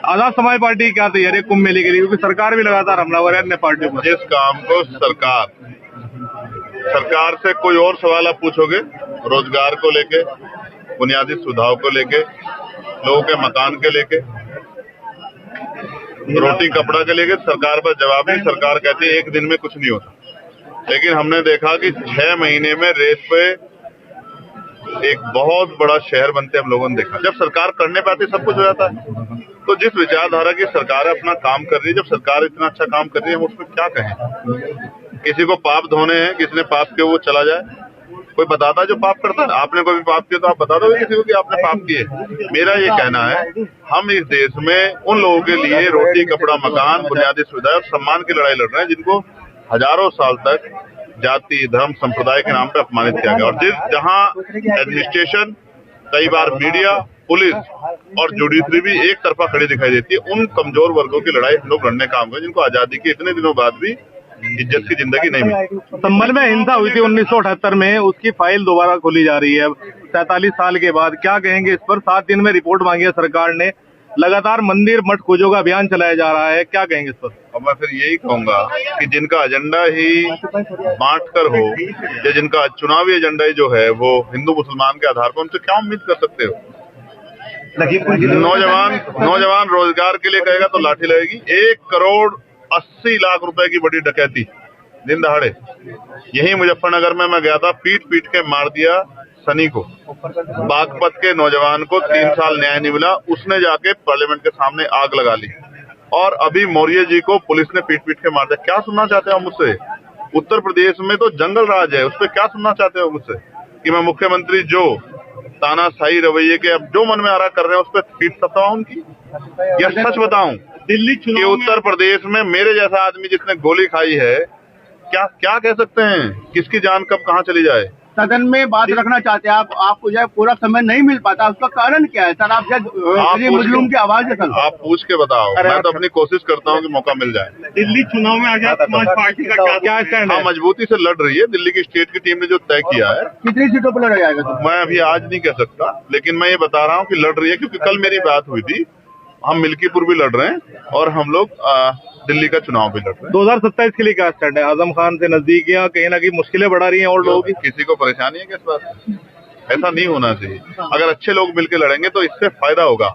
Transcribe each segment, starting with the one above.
Azad Samaj party क्या तैयारी है कुंभ मेले के लिए, क्योंकि सरकार भी लगातार हमलावर है अन्य पार्टियों पर। जिस काम को सरकार से कोई और सवाल आप पूछोगे, रोजगार को लेके, बुनियादी सुविधाओं को लेके, लोगों के मकान के लेके, रोटी कपड़ा के लेके, सरकार पर जवाब नहीं। सरकार कहती है एक दिन में कुछ नहीं होता, लेकिन हमने देखा कि 6 महीने में रेत पे एक बहुत बड़ा शहर बनते हम लोगों ने देखा। जब सरकार करने पे आती सब कुछ हो जाता है। तो जिस विचारधारा की सरकार अपना काम कर रही है, जब सरकार इतना अच्छा काम कर रही है, हम उसमें क्या कहें। किसी को पाप धोने हैं, किसी ने पाप किया वो चला जाए, कोई बताता जो पाप करता है। आपने कोई भी पाप किया तो आप बता दो किसी को कि आपने पाप किए। मेरा ये कहना है, हम इस देश में उन लोगों के लिए रोटी कपड़ा मकान बुनियादी सुविधा और सम्मान की लड़ाई लड़ रहे हैं जिनको हजारों साल तक जाति धर्म संप्रदाय के नाम पे अपमानित किया गया। और जहां एडमिनिस्ट्रेशन, कई बार मीडिया, पुलिस और जुडिशरी भी एक तरफा खड़ी दिखाई देती है, उन कमजोर वर्गों की लड़ाई हम लोग लड़ने का काम करें जिनको आजादी के इतने दिनों बाद भी इज्जत की जिंदगी नहीं मिली। संभल में हिंसा हुई थी 1978 में, उसकी फाइल दोबारा खोली जा रही है 47 साल के बाद। क्या कहेंगे इस पर? 7 दिन में रिपोर्ट मांगी है सरकार ने, लगातार मंदिर मठ खोजों का अभियान चलाया जा रहा है, क्या कहेंगे इस पर? और मैं फिर यही कहूंगा कि जिनका एजेंडा ही बांट कर हो, या जिनका चुनावी एजेंडा ही जो है वो हिंदू मुसलमान के आधार पर, उनसे क्या उम्मीद कर सकते हो। नौजवान रोजगार के लिए कहेगा तो लाठी लगेगी। 1 करोड़ 80 लाख रुपए की बड़ी डकैती दिन दहाड़े। यही मुजफ्फरनगर में मैं गया था, पीट के मार दिया सनी को। बागपत के नौजवान को 3 साल न्याय नहीं मिला, उसने जाके पार्लियामेंट के सामने आग लगा ली। और अभी मौर्य जी को पुलिस ने पीट के मार दिया। क्या सुनना चाहते हो मुझसे? उत्तर प्रदेश में तो जंगल राज है, उस पर क्या सुनना चाहते हो मुझसे कि मैं मुख्यमंत्री जो तानाशाही रवैये के अब जो मन में आ रहा कर रहे हैं उस पर पीट सकता हूँ उनकी? या सच बताऊं दिल्ली कि उत्तर प्रदेश में मेरे जैसा आदमी जिसने गोली खाई है, क्या कह सकते हैं किसकी जान कब कहाँ चली जाए। सदन में बात रखना चाहते हैं आपको जो है पूरा समय नहीं मिल पाता, उसका कारण क्या है सर? आप मुजलूम की आवाज है सर, आप पूछ के बताओ। मैं तो अपनी कोशिश करता हूँ कि मौका मिल जाए। दिल्ली चुनाव में आजाद समाज पार्टी का क्या स्टैंड है? मजबूती से लड़ रही है। दिल्ली की स्टेट की टीम ने जो तय किया है। कितनी सीटों पर लड़ा जाएगा? मैं अभी आज नहीं कह सकता, लेकिन मैं ये बता रहा हूँ कि लड़ रही है, क्योंकि कल मेरी बात हुई थी। हम मिल्कीपुर भी लड़ रहे हैं और हम लोग दिल्ली का चुनाव भी लड़ रहे हैं। 2027 के लिए क्या स्टैंड है? आजम खान से नजदीकियां कहीं ना कहीं मुश्किलें बढ़ा रही हैं और लोगों की। किसी को परेशानी है किस बात? ऐसा नहीं होना चाहिए। अगर अच्छे लोग मिलकर लड़ेंगे तो इससे फायदा होगा।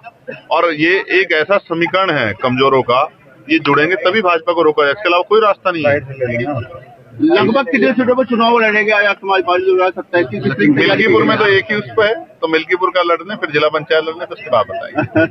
और ये एक ऐसा समीकरण है कमजोरों का, ये जुड़ेंगे तभी भाजपा को रोका जाए, इसके अलावा कोई रास्ता नहीं है। लगभग कितने सीटों पर चुनाव लड़ेंगे आजाद समाज पार्टी? 27 मिल्कीपुर में तो एक ही उस पर है, तो मिल्कीपुर का लड़ने, फिर जिला पंचायत लड़ने, तो उसके बाद बताएंगे।